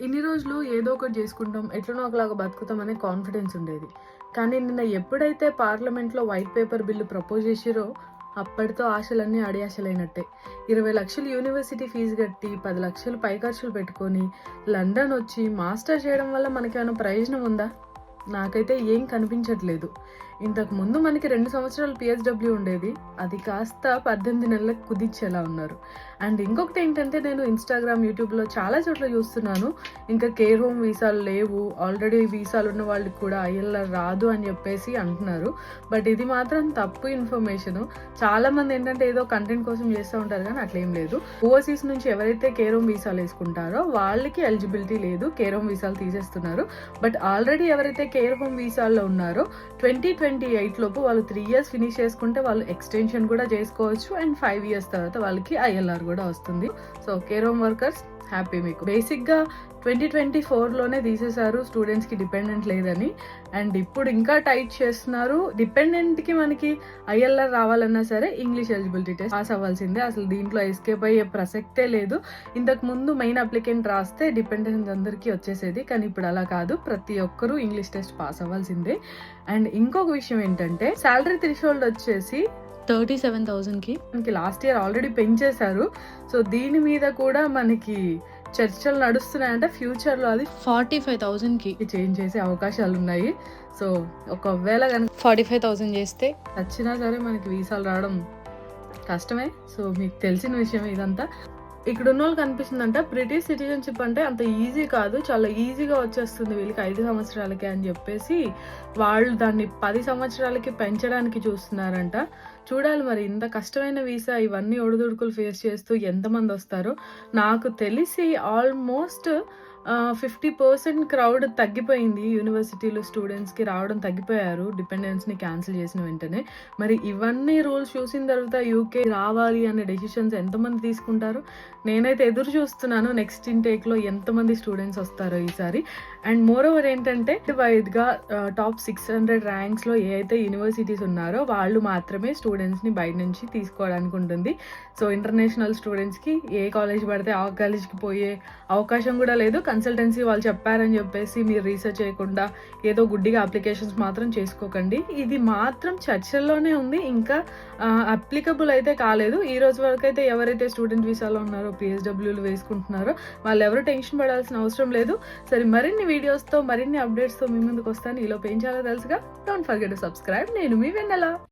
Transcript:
ఇన్ని రోజులు ఏదో ఒకటి చేసుకుంటాం, ఎట్లనో ఒకలాగా బతుకుతాం అనే కాన్ఫిడెన్స్ ఉండేది. కానీ నిన్న ఎప్పుడైతే పార్లమెంట్లో వైట్ పేపర్ బిల్లు ప్రపోజ్ చేసిరో అప్పటితో ఆశలన్నీ అడియాశలైనట్టే. 20 లక్షలు యూనివర్సిటీ ఫీజు కట్టి 10 లక్షలు పై ఖర్చులు పెట్టుకొని లండన్ వచ్చి మాస్టర్ చేయడం వల్ల మనకేమైనా ప్రయోజనం ఉందా? నాకైతే ఏం కనిపించట్లేదు. ఇంతకు ముందు మనకి 2 సంవత్సరాలు పిహెచ్డబ్ల్యూ ఉండేది, అది కాస్త 18 నెలలకు కుదించేలా ఉన్నారు. అండ్ ఇంకొకటి ఏంటంటే, నేను ఇన్స్టాగ్రామ్, యూట్యూబ్లో చాలా చోట్ల చూస్తున్నాను, ఇంకా కేర్ హోమ్ వీసాలు లేవు, ఆల్రెడీ వీసాలు ఉన్న వాళ్ళకి కూడా ఐఎల్ఆర్ రాదు అని చెప్పేసి అంటున్నారు. బట్ ఇది మాత్రం తప్పు ఇన్ఫర్మేషను. చాలామంది ఏంటంటే ఏదో కంటెంట్ కోసం చేస్తూ ఉంటారు, కానీ అట్లేం లేదు. ఓవర్సీస్ నుంచి ఎవరైతే కేర్ హోమ్ వీసాలు వేసుకుంటారో వాళ్ళకి ఎలిజిబిలిటీ లేదు, కేర్ హోమ్ వీసాలు తీసేస్తున్నారు. బట్ ఆల్రెడీ ఎవరైతే కేర్ హోమ్ వీసాల్లో ఉన్నారో 2028 లోపు వాళ్ళు 3 years ఫినిష్ చేసుకుంటే వాళ్ళు ఎక్స్టెన్షన్ కూడా చేసుకోవచ్చు. అండ్ 5 years తర్వాత వాళ్ళకి ఐఎల్ఆర్ కూడా వస్తుంది. So care home workers happy. మీకు బేసిక్గా 2024లోనే తీసేశారు స్టూడెంట్స్కి డిపెండెంట్ లేదని. అండ్ ఇప్పుడు ఇంకా టైట్ చేస్తున్నారు. డిపెండెంట్కి మనకి ఐఎల్ఆర్ రావాలన్నా సరే ఇంగ్లీష్ ఎలిజిబిలిటీ టెస్ట్ పాస్ అవ్వాల్సిందే. అసలు దీంట్లో ఎస్కేప్ అయ్యే ప్రసక్తే లేదు. ఇంతకు ముందు మెయిన్ అప్లికెంట్ రాస్తే డిపెండెంట్ అందరికీ వచ్చేసేది, కానీ ఇప్పుడు అలా కాదు, ప్రతి ఒక్కరూ ఇంగ్లీష్ టెస్ట్ పాస్ అవ్వాల్సిందే. అండ్ ఇంకొక విషయం ఏంటంటే, శాలరీ థ్రెషోల్డ్ వచ్చేసి 37,000కి మనకి లాస్ట్ ఇయర్ ఆల్రెడీ పెంచేశారు. సో దీని మీద కూడా మనకి చర్చలు నడుస్తున్నాయంటే ఫ్యూచర్లో అది 45,000కి చేంజ్ చేసే అవకాశాలు ఉన్నాయి. సో ఒకవేళ కనుక 45,000 చేస్తే వచ్చినా సరే మనకి వీసాలు రావడం కష్టమే. సో మీకు తెలిసిన విషయం ఇదంతా. ఇక్కడ ఉన్న వాళ్ళకి అనిపిస్తుందంట బ్రిటిష్ సిటిజన్షిప్ అంటే అంత ఈజీ కాదు, చాలా ఈజీగా వచ్చేస్తుంది వీళ్ళకి 5 సంవత్సరాలకి అని చెప్పేసి వాళ్ళు దాన్ని 10 సంవత్సరాలకి పెంచడానికి చూస్తున్నారంట. చూడాలి మరి, ఇంత కష్టమైన వీసా ఇవన్నీ ఒడిదుడుకులు ఫేస్ చేస్తూ ఎంతమంది వస్తారో. నాకు తెలిసి ఆల్మోస్ట్ 50% క్రౌడ్ తగ్గిపోయింది. యూనివర్సిటీలో స్టూడెంట్స్కి రావడం తగ్గిపోయారు డిపెండెన్స్ని క్యాన్సిల్ చేసిన వెంటనే. మరి ఇవన్నీ రూల్స్ చూసిన తర్వాత యూకే రావాలి అనే డెసిషన్స్ ఎంతమంది తీసుకుంటారు? నేనైతే ఎదురు చూస్తున్నాను నెక్స్ట్ ఇంటేక్లో ఎంతమంది స్టూడెంట్స్ వస్తారో ఈసారి. అండ్ మోర్ ఓవర్ ఏంటంటే, వైడ్గా టాప్ 600 ర్యాంక్స్లో ఏ అయితే యూనివర్సిటీస్ ఉన్నారో వాళ్ళు మాత్రమే స్టూడెంట్స్ని బయట నుంచి తీసుకోవడానికి ఉంటుంది. సో ఇంటర్నేషనల్ స్టూడెంట్స్కి ఏ కాలేజ్ పడితే ఆ కాలేజ్కి పోయే అవకాశం కూడా లేదు. కన్సల్టెన్సీ వాళ్ళు చెప్పారని చెప్పేసి మీరు రీసెర్చ్ చేయకుండా ఏదో గుడ్డిగా అప్లికేషన్స్ మాత్రం చేసుకోకండి. ఇది మాత్రం చర్చల్లోనే ఉంది, ఇంకా అప్లికబుల్ అయితే కాలేదు. ఈ రోజు వరకు అయితే ఎవరైతే స్టూడెంట్ వీసాలో ఉన్నారో, పిహెచ్డబ్ల్యూలు వేసుకుంటున్నారో వాళ్ళు ఎవరు టెన్షన్ పడాల్సిన అవసరం లేదు. సరే, మరిన్ని వీడియోస్తో మరిన్ని అప్డేట్స్తో మీ ముందుకు వస్తాను. ఈలోపు ఏం చేయాలో తెలుసుగా, డోంట్ ఫర్గెట్ టు సబ్స్క్రైబ్. నేను మీ వెన్నెల.